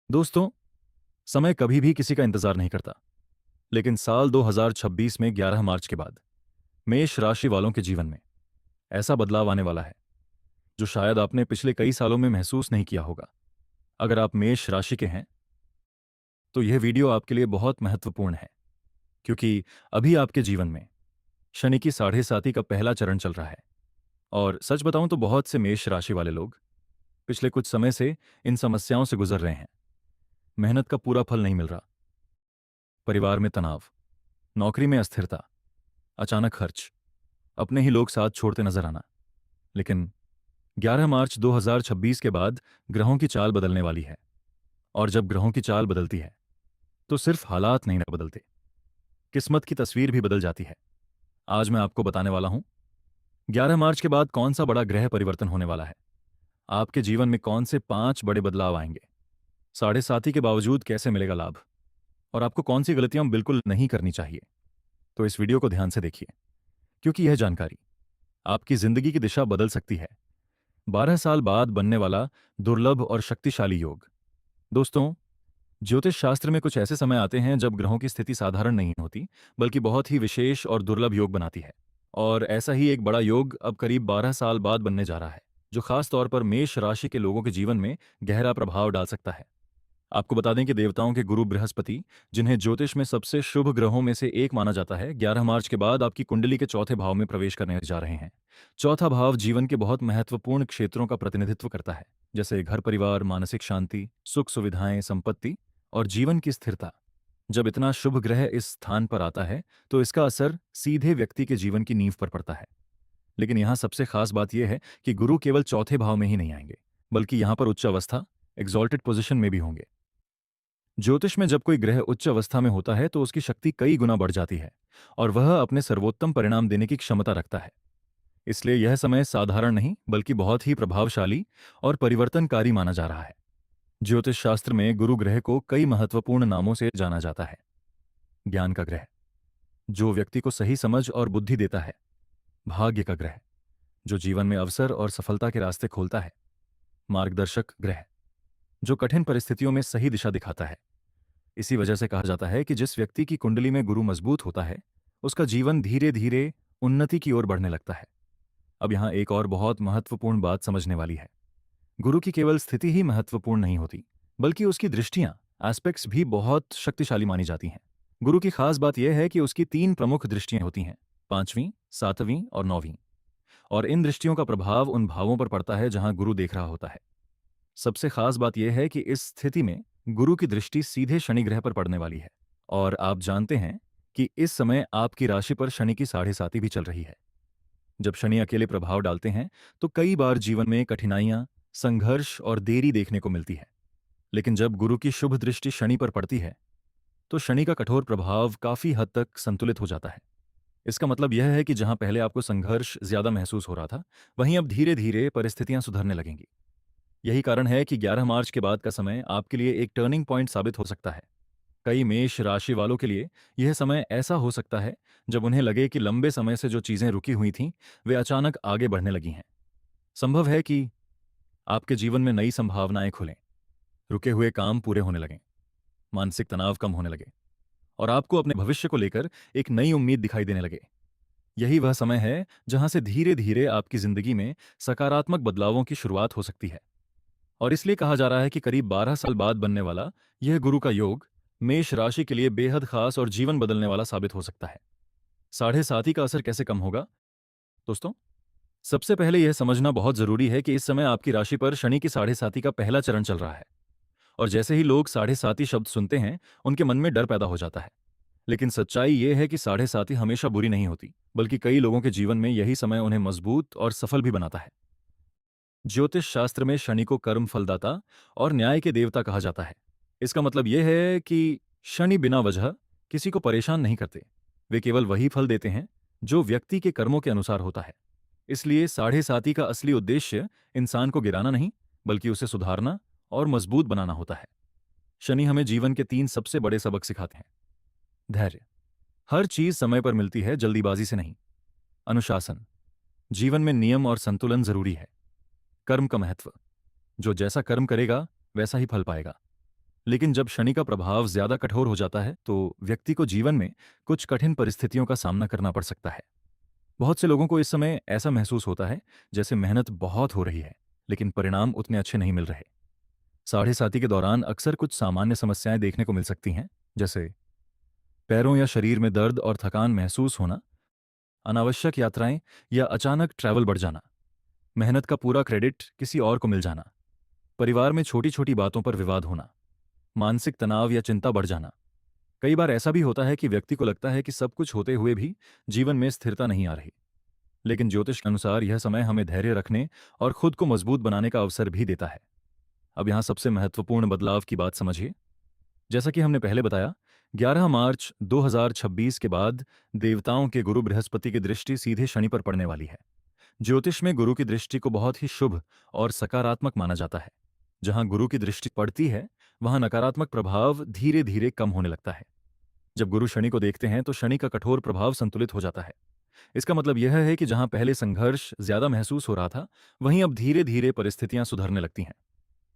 दोस्तों, समय कभी भी किसी का इंतजार नहीं करता। लेकिन साल 2026 में 11 मार्च के बाद मेष राशि वालों के जीवन में ऐसा बदलाव आने वाला है जो शायद आपने पिछले कई सालों में महसूस नहीं किया होगा। अगर आप मेष राशि के हैं तो यह वीडियो आपके लिए बहुत महत्वपूर्ण है, क्योंकि अभी आपके जीवन में शनि की साढ़े साती का पहला चरण चल रहा है। और सच बताऊं तो बहुत से मेष राशि वाले लोग पिछले कुछ समय से इन समस्याओं से गुजर रहे हैं। मेहनत का पूरा फल नहीं मिल रहा, परिवार में तनाव, नौकरी में अस्थिरता, अचानक खर्च, अपने ही लोग साथ छोड़ते नजर आना। लेकिन 11 मार्च 2026 के बाद ग्रहों की चाल बदलने वाली है। और जब ग्रहों की चाल बदलती है तो सिर्फ हालात नहीं ना बदलते, किस्मत की तस्वीर भी बदल जाती है। आज मैं आपको बताने वाला हूं 11 मार्च के बाद कौन सा बड़ा ग्रह परिवर्तन होने वाला है, आपके जीवन में कौन से 5 बड़े बदलाव आएंगे, साढ़े साथी के बावजूद कैसे मिलेगा लाभ, और आपको कौन सी गलतियां बिल्कुल नहीं करनी चाहिए। तो इस वीडियो को ध्यान से देखिए, क्योंकि यह जानकारी आपकी जिंदगी की दिशा बदल सकती है। 12 साल बाद बनने वाला दुर्लभ और शक्तिशाली योग। दोस्तों, ज्योतिष शास्त्र में कुछ ऐसे समय आते हैं जब ग्रहों की स्थिति साधारण नहीं होती, बल्कि बहुत ही विशेष और दुर्लभ योग बनाती है। और ऐसा ही एक बड़ा योग अब करीब 12 साल बाद बनने जा रहा है, जो खास तौर पर मेष राशि के लोगों के जीवन में गहरा प्रभाव डाल सकता है। आपको बता दें कि देवताओं के गुरु बृहस्पति, जिन्हें ज्योतिष में सबसे शुभ ग्रहों में से एक माना जाता है, 11 मार्च के बाद आपकी कुंडली के चौथे भाव में प्रवेश करने जा रहे हैं। चौथा भाव जीवन के बहुत महत्वपूर्ण क्षेत्रों का प्रतिनिधित्व करता है, जैसे घर परिवार, मानसिक शांति, सुख सुविधाएं, संपत्ति और जीवन की स्थिरता। जब इतना शुभ ग्रह इस स्थान पर आता है तो इसका असर सीधे व्यक्ति के जीवन की नींव पर पड़ता है। लेकिन यहां सबसे खास बात यह है कि गुरु केवल चौथे भाव में ही नहीं आएंगे, बल्कि यहां पर उच्च अवस्था, एक्सॉल्टेड पोजिशन में भी होंगे। ज्योतिष में जब कोई ग्रह उच्च अवस्था में होता है तो उसकी शक्ति कई गुना बढ़ जाती है और वह अपने सर्वोत्तम परिणाम देने की क्षमता रखता है। इसलिए यह समय साधारण नहीं, बल्कि बहुत ही प्रभावशाली और परिवर्तनकारी माना जा रहा है। ज्योतिष शास्त्र में गुरु ग्रह को कई महत्वपूर्ण नामों से जाना जाता है। ज्ञान का ग्रह, जो व्यक्ति को सही समझ और बुद्धि देता है। भाग्य का ग्रह, जो जीवन में अवसर और सफलता के रास्ते खोलता है। मार्गदर्शक ग्रह, जो कठिन परिस्थितियों में सही दिशा दिखाता है। इसी वजह से कहा जाता है कि जिस व्यक्ति की कुंडली में गुरु मजबूत होता है, उसका जीवन धीरे धीरे उन्नति की ओर बढ़ने लगता है। अब यहां एक और बहुत महत्वपूर्ण बात समझने वाली है। गुरु की केवल स्थिति ही महत्वपूर्ण नहीं होती, बल्कि उसकी दृष्टियां, एस्पेक्ट्स भी बहुत शक्तिशाली मानी जाती हैं। गुरु की खास बात यह है कि उसकी 3 प्रमुख दृष्टियां होती हैं, 5वीं, 7वीं और 9वीं। और इन दृष्टियों का प्रभाव उन भावों पर पड़ता है जहां गुरु देख रहा होता है। सबसे खास बात यह है कि इस स्थिति में गुरु की दृष्टि सीधे शनि ग्रह पर पड़ने वाली है। और आप जानते हैं कि इस समय आपकी राशि पर शनि की साढ़े साती भी चल रही है। जब शनि अकेले प्रभाव डालते हैं तो कई बार जीवन में कठिनाइयां, संघर्ष और देरी देखने को मिलती है। लेकिन जब गुरु की शुभ दृष्टि शनि पर पड़ती है तो शनि का कठोर प्रभाव काफी हद तक संतुलित हो जाता है। इसका मतलब यह है कि जहां पहले आपको संघर्ष ज्यादा महसूस हो रहा था, वहीं अब धीरे धीरे परिस्थितियां सुधरने लगेंगी। यही कारण है कि 11 मार्च के बाद का समय आपके लिए एक टर्निंग पॉइंट साबित हो सकता है। कई मेष राशि वालों के लिए यह समय ऐसा हो सकता है जब उन्हें लगे कि लंबे समय से जो चीजें रुकी हुई थीं, वे अचानक आगे बढ़ने लगी हैं। संभव है कि आपके जीवन में नई संभावनाएं खुलें, रुके हुए काम पूरे होने लगें, मानसिक तनाव कम होने लगे और आपको अपने भविष्य को लेकर एक नई उम्मीद दिखाई देने लगे। यही वह समय है जहां से धीरे धीरे आपकी जिंदगी में सकारात्मक बदलावों की शुरुआत हो सकती है। और इसलिए कहा जा रहा है कि करीब 12 साल बाद बनने वाला यह गुरु का योग मेष राशि के लिए बेहद खास और जीवन बदलने वाला साबित हो सकता है। साढ़े साथी का असर कैसे कम होगा? दोस्तों, सबसे पहले यह समझना बहुत जरूरी है कि इस समय आपकी राशि पर शनि की साढ़े साथी का पहला चरण चल रहा है। और जैसे ही लोग साढ़े साथी शब्द सुनते हैं, उनके मन में डर पैदा हो जाता है। लेकिन सच्चाई यह है कि साढ़े साथी हमेशा बुरी नहीं होती, बल्कि कई लोगों के जीवन में यही समय उन्हें मजबूत और सफल भी बनाता है। ज्योतिष शास्त्र में शनि को कर्म फलदाता और न्याय के देवता कहा जाता है। इसका मतलब यह है कि शनि बिना वजह किसी को परेशान नहीं करते। वे केवल वही फल देते हैं जो व्यक्ति के कर्मों के अनुसार होता है। इसलिए साढ़े साती का असली उद्देश्य इंसान को गिराना नहीं, बल्कि उसे सुधारना और मजबूत बनाना होता है। शनि हमें जीवन के 3 सबसे बड़े सबक सिखाते हैं। धैर्य, हर चीज समय पर मिलती है, जल्दीबाजी से नहीं। अनुशासन, जीवन में नियम और संतुलन जरूरी है। कर्म का महत्व, जो जैसा कर्म करेगा वैसा ही फल पाएगा। लेकिन जब शनि का प्रभाव ज्यादा कठोर हो जाता है तो व्यक्ति को जीवन में कुछ कठिन परिस्थितियों का सामना करना पड़ सकता है। बहुत से लोगों को इस समय ऐसा महसूस होता है जैसे मेहनत बहुत हो रही है, लेकिन परिणाम उतने अच्छे नहीं मिल रहे। साढ़े साथी के दौरान अक्सर कुछ सामान्य समस्याएं देखने को मिल सकती हैं, जैसे पैरों या शरीर में दर्द और थकान महसूस होना, अनावश्यक यात्राएं या अचानक ट्रैवल बढ़ जाना, मेहनत का पूरा क्रेडिट किसी और को मिल जाना, परिवार में छोटी छोटी बातों पर विवाद होना, मानसिक तनाव या चिंता बढ़ जाना। कई बार ऐसा भी होता है कि व्यक्ति को लगता है कि सब कुछ होते हुए भी जीवन में स्थिरता नहीं आ रही। लेकिन ज्योतिष के अनुसार यह समय हमें धैर्य रखने और खुद को मजबूत बनाने का अवसर भी देता है। अब यहां सबसे महत्वपूर्ण बदलाव की बात समझिए। जैसा कि हमने पहले बताया, 11 मार्च 2026 के बाद देवताओं के गुरु बृहस्पति की दृष्टि सीधे शनि पर पड़ने वाली है। ज्योतिष में गुरु की दृष्टि को बहुत ही शुभ और सकारात्मक माना जाता है। जहां गुरु की दृष्टि पड़ती है, वहां नकारात्मक प्रभाव धीरे धीरे कम होने लगता है। जब गुरु शनि को देखते हैं तो शनि का कठोर प्रभाव संतुलित हो जाता है। इसका मतलब यह है कि जहां पहले संघर्ष ज्यादा महसूस हो रहा था, वहीं अब धीरे धीरे परिस्थितियां सुधरने लगती हैं।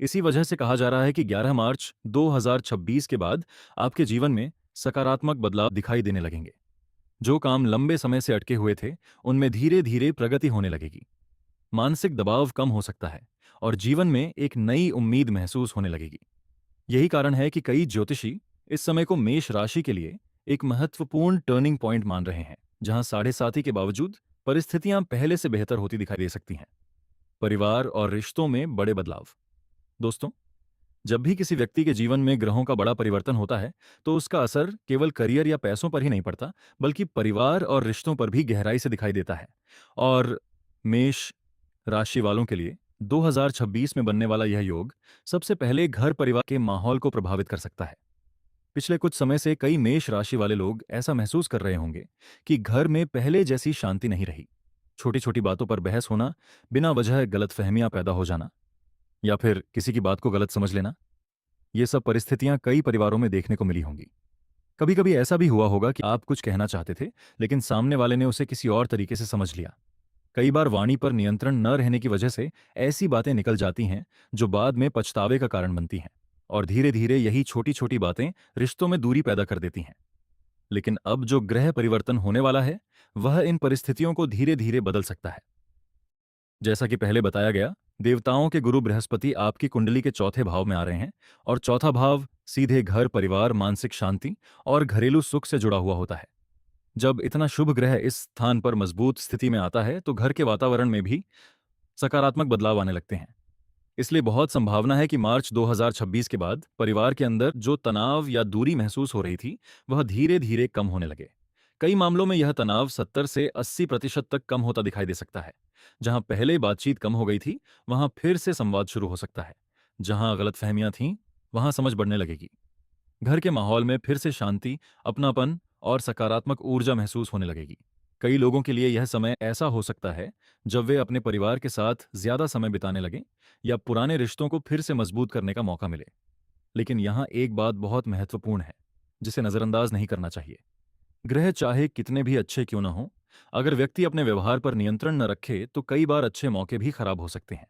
इसी वजह से कहा जा रहा है कि 11 मार्च 2026 के बाद आपके जीवन में सकारात्मक बदलाव दिखाई देने लगेंगे। जो काम लंबे समय से अटके हुए थे, उनमें धीरे धीरे प्रगति होने लगेगी। मानसिक दबाव कम हो सकता है और जीवन में एक नई उम्मीद महसूस होने लगेगी। यही कारण है कि कई ज्योतिषी इस समय को मेष राशि के लिए एक महत्वपूर्ण टर्निंग पॉइंट मान रहे हैं, जहां साढ़े साथी के बावजूद परिस्थितियां पहले से बेहतर होती दिखाई दे सकती हैं। परिवार और रिश्तों में बड़े बदलाव। दोस्तों, जब भी किसी व्यक्ति के जीवन में ग्रहों का बड़ा परिवर्तन होता है, तो उसका असर केवल करियर या पैसों पर ही नहीं पड़ता, बल्कि परिवार और रिश्तों पर भी गहराई से दिखाई देता है। और मेष राशि वालों के लिए 2026 में बनने वाला यह योग सबसे पहले घर परिवार के माहौल को प्रभावित कर सकता है। पिछले कुछ समय से कई मेष राशि वाले लोग ऐसा महसूस कर रहे होंगे कि घर में पहले जैसी शांति नहीं रही। छोटी छोटी बातों पर बहस होना, बिना वजह गलतफहमियां पैदा हो जाना, या फिर किसी की बात को गलत समझ लेना, ये सब परिस्थितियां कई परिवारों में देखने को मिली होंगी। कभी कभी ऐसा भी हुआ होगा कि आप कुछ कहना चाहते थे, लेकिन सामने वाले ने उसे किसी और तरीके से समझ लिया। कई बार वाणी पर नियंत्रण न रहने की वजह से ऐसी बातें निकल जाती हैं जो बाद में पछतावे का कारण बनती हैं, और धीरे धीरे यही छोटी छोटी बातें रिश्तों में दूरी पैदा कर देती हैं। लेकिन अब जो ग्रह परिवर्तन होने वाला है, वह इन परिस्थितियों को धीरे धीरे बदल सकता है। जैसा कि पहले बताया गया, देवताओं के गुरु बृहस्पति आपकी कुंडली के चौथे भाव में आ रहे हैं, और चौथा भाव सीधे घर परिवार, मानसिक शांति और घरेलू सुख से जुड़ा हुआ होता है। जब इतना शुभ ग्रह इस स्थान पर मजबूत स्थिति में आता है तो घर के वातावरण में भी सकारात्मक बदलाव आने लगते हैं। इसलिए बहुत संभावना है कि मार्च 2026 के बाद परिवार के अंदर जो तनाव या दूरी महसूस हो रही थी, वह धीरे धीरे कम होने लगे। कई मामलों में यह तनाव 70 से 80% तक कम होता दिखाई दे सकता है। जहां पहले बातचीत कम हो गई थी, वहां फिर से संवाद शुरू हो सकता है। जहां गलतफहमियां थीं, वहां समझ बढ़ने लगेगी। घर के माहौल में फिर से शांति, अपनापन और सकारात्मक ऊर्जा महसूस होने लगेगी। कई लोगों के लिए यह समय ऐसा हो सकता है जब वे अपने परिवार के साथ ज्यादा समय बिताने लगें या पुराने रिश्तों को फिर से मजबूत करने का मौका मिले। लेकिन यहाँ एक बात बहुत महत्वपूर्ण है, जिसे नजरअंदाज नहीं करना चाहिए। ग्रह चाहे कितने भी अच्छे क्यों न हों, अगर व्यक्ति अपने व्यवहार पर नियंत्रण न रखे तो कई बार अच्छे मौके भी खराब हो सकते हैं।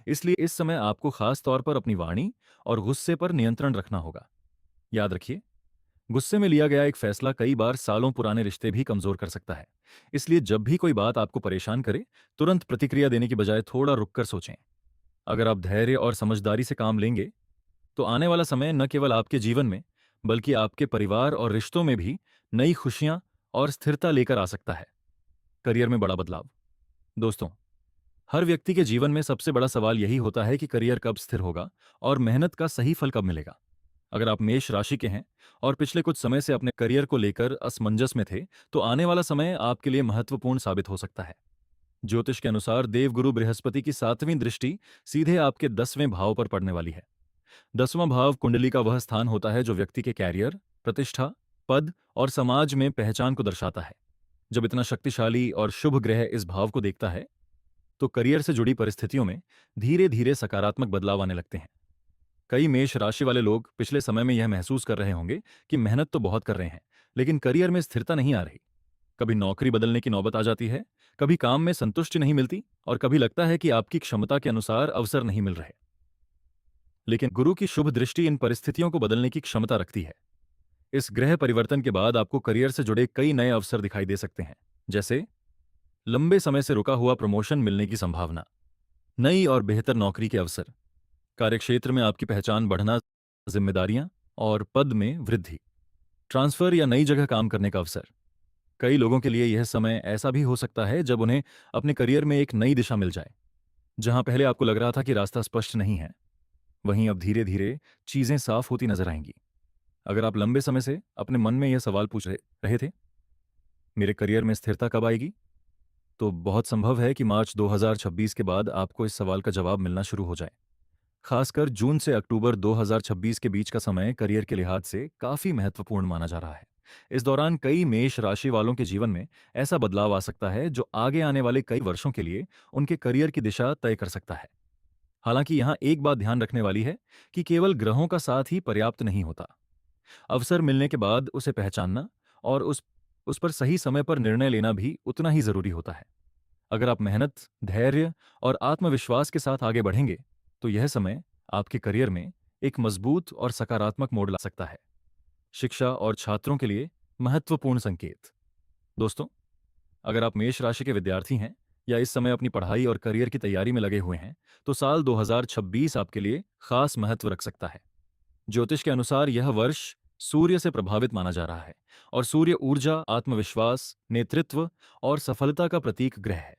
इसलिए इस समय आपको खास तौर पर अपनी वाणी और गुस्से पर नियंत्रण रखना होगा। याद रखिए, गुस्से में लिया गया एक फैसला कई बार सालों पुराने रिश्ते भी कमजोर कर सकता है। इसलिए जब भी कोई बात आपको परेशान करे, तुरंत प्रतिक्रिया देने की बजाय थोड़ा रुककर सोचें। अगर आप धैर्य और समझदारी से काम लेंगे, तो आने वाला समय न केवल आपके जीवन में, बल्कि आपके परिवार और रिश्तों में भी नई खुशियां और स्थिरता लेकर आ सकता है। करियर में बड़ा बदलाव। दोस्तों, हर व्यक्ति के जीवन में सबसे बड़ा सवाल यही होता है कि करियर कब स्थिर होगा और मेहनत का सही फल कब मिलेगा। अगर आप मेष राशि के हैं और पिछले कुछ समय से अपने करियर को लेकर असमंजस में थे, तो आने वाला समय आपके लिए महत्वपूर्ण साबित हो सकता है। ज्योतिष के अनुसार देवगुरु बृहस्पति की 7वीं दृष्टि सीधे आपके 10वें भाव पर पड़ने वाली है। 10वां भाव कुंडली का वह स्थान होता है जो व्यक्ति के कैरियर, प्रतिष्ठा, पद और समाज में पहचान को दर्शाता है। जब इतना शक्तिशाली और शुभ ग्रह इस भाव को देखता है, तो करियर से जुड़ी परिस्थितियों में धीरे धीरे सकारात्मक बदलाव आने लगते हैं। कई मेष राशि वाले लोग पिछले समय में यह महसूस कर रहे होंगे कि मेहनत तो बहुत कर रहे हैं, लेकिन करियर में स्थिरता नहीं आ रही। कभी नौकरी बदलने की नौबत आ जाती है, कभी काम में संतुष्टि नहीं मिलती, और कभी लगता है कि आपकी क्षमता के अनुसार अवसर नहीं मिल रहे। लेकिन गुरु की शुभ दृष्टि इन परिस्थितियों को बदलने की क्षमता रखती है। इस ग्रह परिवर्तन के बाद आपको करियर से जुड़े कई नए अवसर दिखाई दे सकते हैं, जैसे लंबे समय से रुका हुआ प्रमोशन मिलने की संभावना, नई और बेहतर नौकरी के अवसर, कार्यक्षेत्र में आपकी पहचान बढ़ना, जिम्मेदारियां और पद में वृद्धि, ट्रांसफर या नई जगह काम करने का अवसर। कई लोगों के लिए यह समय ऐसा भी हो सकता है जब उन्हें अपने करियर में एक नई दिशा मिल जाए। जहां पहले आपको लग रहा था कि रास्ता स्पष्ट नहीं है, वहीं अब धीरे धीरे चीजें साफ होती नजर आएंगी। अगर आप लंबे समय से अपने मन में यह सवाल पूछ रहे थे, मेरे करियर में स्थिरता कब आएगी, तो बहुत संभव है कि मार्च 2026 के बाद आपको इस सवाल का जवाब मिलना शुरू हो जाए। खासकर जून से अक्टूबर 2026 के बीच का समय करियर के लिहाज से काफी महत्वपूर्ण माना जा रहा है। इस दौरान कई मेष राशि वालों के जीवन में ऐसा बदलाव आ सकता है जो आगे आने वाले कई वर्षों के लिए उनके करियर की दिशा तय कर सकता है। हालांकि यहां एक बात ध्यान रखने वाली है कि केवल ग्रहों का साथ ही पर्याप्त नहीं होता। अवसर मिलने के बाद उसे पहचानना और उस पर सही समय पर निर्णय लेना भी उतना ही जरूरी होता है। अगर आप मेहनत, धैर्य और आत्मविश्वास के साथ आगे बढ़ेंगे, तो यह समय आपके करियर में एक मजबूत और सकारात्मक मोड़ ला सकता है। शिक्षा और छात्रों के लिए महत्वपूर्ण संकेत। दोस्तों, अगर आप मेष राशि के विद्यार्थी हैं या इस समय अपनी पढ़ाई और करियर की तैयारी में लगे हुए हैं, तो साल 2026 आपके लिए खास महत्व रख सकता है। ज्योतिष के अनुसार यह वर्ष सूर्य से प्रभावित माना जा रहा है और सूर्य ऊर्जा, आत्मविश्वास, नेतृत्व और सफलता का प्रतीक ग्रह है।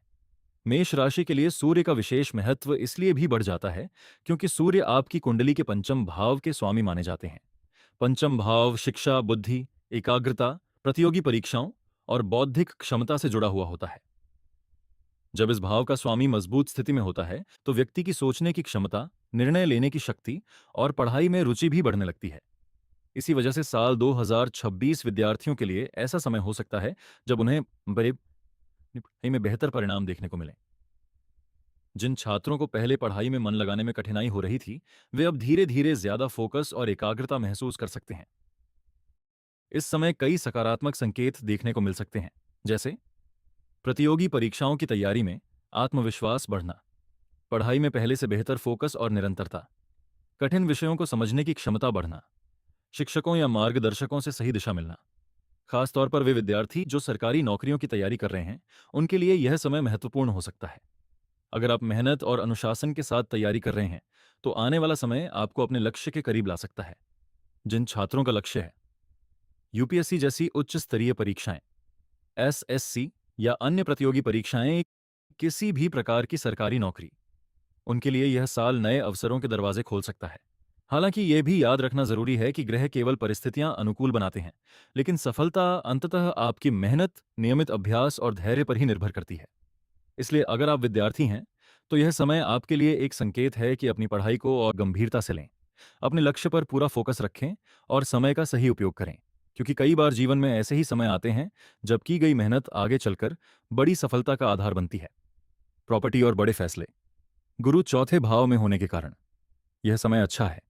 मेष राशि के लिए सूर्य का विशेष महत्व इसलिए भी बढ़ जाता है क्योंकि सूर्य आपकी कुंडली के पंचम भाव के स्वामी माने जाते हैं। पंचम भाव शिक्षा, बुद्धि, एकाग्रता, प्रतियोगी परीक्षाओं और बौद्धिक क्षमता से जुड़ा हुआ होता है। जब इस भाव का स्वामी मजबूत स्थिति में होता है, तो व्यक्ति की सोचने की क्षमता, निर्णय लेने की शक्ति और पढ़ाई में रुचि भी बढ़ने लगती है। इसी वजह से साल 2026 विद्यार्थियों के लिए ऐसा समय हो सकता है जब उन्हें बड़े पढ़ाई में बेहतर परिणाम देखने को मिले। जिन छात्रों को पहले पढ़ाई में मन लगाने में कठिनाई हो रही थी, वे अब धीरे धीरे ज्यादा फोकस और एकाग्रता महसूस कर सकते हैं। इस समय कई सकारात्मक संकेत देखने को मिल सकते हैं, जैसे प्रतियोगी परीक्षाओं की तैयारी में आत्मविश्वास बढ़ना, पढ़ाई में पहले से बेहतर फोकस और निरंतरता, कठिन विषयों को समझने की क्षमता बढ़ना, शिक्षकों या मार्गदर्शकों से सही दिशा मिलना। खासतौर पर वे विद्यार्थी जो सरकारी नौकरियों की तैयारी कर रहे हैं, उनके लिए यह समय महत्वपूर्ण हो सकता है। अगर आप मेहनत और अनुशासन के साथ तैयारी कर रहे हैं, तो आने वाला समय आपको अपने लक्ष्य के करीब ला सकता है। जिन छात्रों का लक्ष्य है यूपीएससी जैसी उच्च स्तरीय परीक्षाएं, एसएससी या अन्य प्रतियोगी परीक्षाएं, किसी भी प्रकार की सरकारी नौकरी, उनके लिए यह साल नए अवसरों के दरवाजे खोल सकता है। हालांकि यह भी याद रखना जरूरी है कि ग्रह केवल परिस्थितियां अनुकूल बनाते हैं, लेकिन सफलता अंततः आपकी मेहनत, नियमित अभ्यास और धैर्य पर ही निर्भर करती है। इसलिए अगर आप विद्यार्थी हैं, तो यह समय आपके लिए एक संकेत है कि अपनी पढ़ाई को और गंभीरता से लें, अपने लक्ष्य पर पूरा फोकस रखें और समय का सही उपयोग करें, क्योंकि कई बार जीवन में ऐसे ही समय आते हैं जब की गई मेहनत आगे चलकर बड़ी सफलता का आधार बनती है। प्रॉपर्टी और बड़े फैसले। गुरु चौथे भाव में होने के कारण यह समय अच्छा है।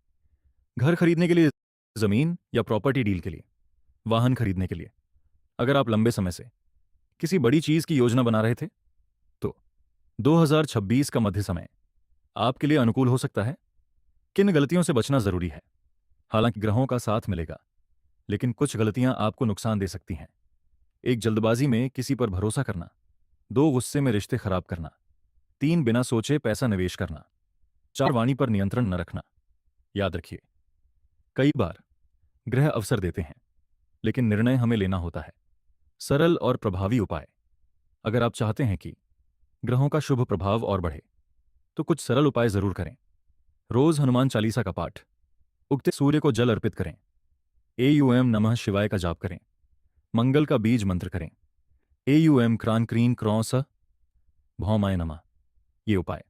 घर खरीदने के लिए, जमीन या प्रॉपर्टी डील के लिए, वाहन खरीदने के लिए। अगर आप लंबे समय से किसी बड़ी चीज की योजना बना रहे थे, तो 2026 का मध्य समय आपके लिए अनुकूल हो सकता है। किन गलतियों से बचना जरूरी है? हालांकि ग्रहों का साथ मिलेगा, लेकिन कुछ गलतियां आपको नुकसान दे सकती हैं। एक, जल्दबाजी में किसी पर भरोसा करना। 2, गुस्से में रिश्ते खराब करना। 3, बिना सोचे पैसा निवेश करना। 4, वाणी पर नियंत्रण न रखना। याद रखिए, कई बार ग्रह अवसर देते हैं, लेकिन निर्णय हमें लेना होता है। सरल और प्रभावी उपाय। अगर आप चाहते हैं कि ग्रहों का शुभ प्रभाव और बढ़े, तो कुछ सरल उपाय जरूर करें। रोज हनुमान चालीसा का पाठ, उगते सूर्य को जल अर्पित करें, एयूएम नमः शिवाय का जाप करें, मंगल का बीज मंत्र करें, एयूएम क्रान क्रीन क्रौस भौमाय नमः। ये उपाय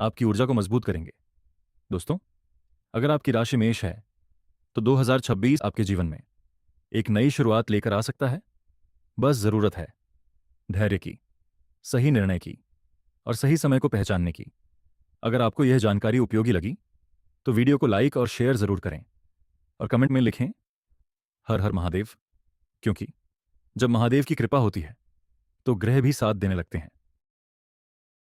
आपकी ऊर्जा को मजबूत करेंगे। दोस्तों, अगर आपकी राशि मेष है, तो 2026 आपके जीवन में एक नई शुरुआत लेकर आ सकता है। बस जरूरत है धैर्य की, सही निर्णय की और सही समय को पहचानने की। अगर आपको यह जानकारी उपयोगी लगी, तो वीडियो को लाइक और शेयर जरूर करें और कमेंट में लिखें हर हर महादेव, क्योंकि जब महादेव की कृपा होती है, तो ग्रह भी साथ देने लगते हैं।